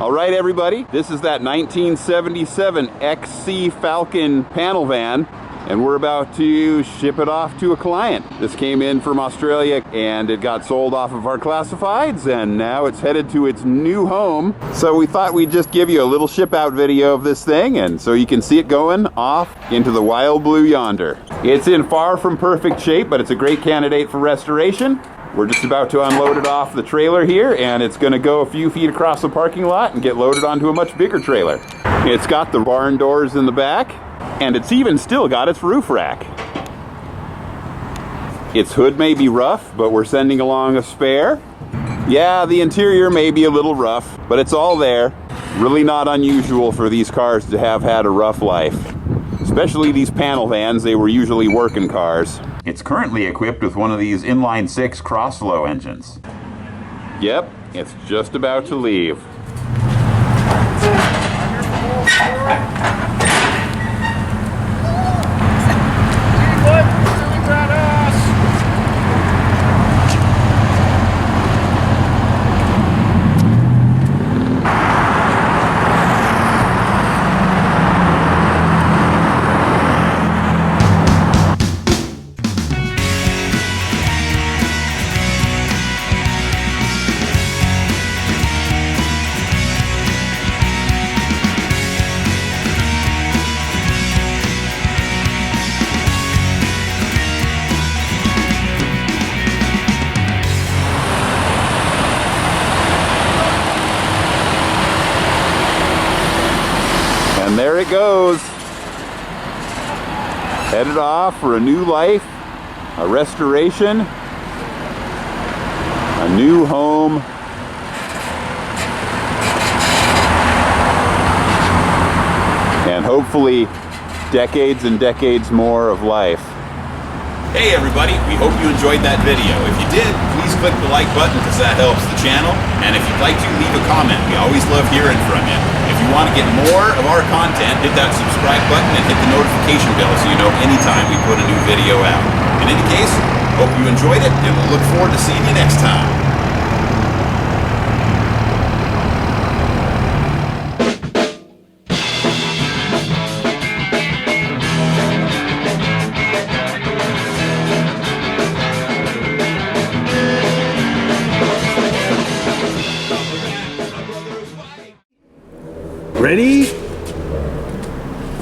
All right, everybody, this is that 1977 XC Falcon panel van, and we're about to ship it off to a client. This came in from Australia and it got sold off of our classifieds, and now it's headed to its new home. So we thought we'd just give you a little ship out video of this thing, and so you can see it going off into the wild blue yonder. It's in far from perfect shape, but it's a great candidate for restoration. We're just about to unload it off the trailer here, and it's going to go a few feet across the parking lot and get loaded onto a much bigger trailer. It's got the barn doors in the back, and it's even still got its roof rack. Its hood may be rough, but we're sending along a spare. Yeah, the interior may be a little rough, but it's all there. Really not unusual for these cars to have had a rough life. Especially these panel vans, they were usually working cars. It's currently equipped with one of these inline-6 Crossflow engines. Yep, it's just about to leave. And there it goes, headed off for a new life, a restoration, a new home, and hopefully decades and decades more of life. Hey everybody, we hope you enjoyed that video. If you did, please click the like button because that helps the channel. And if you'd like to, leave a comment. We always love hearing from you. If you want to get more of our content, hit that subscribe button and hit the notification bell so you know anytime we put a new video out. In any case, hope you enjoyed it, and we'll look forward to seeing you next time.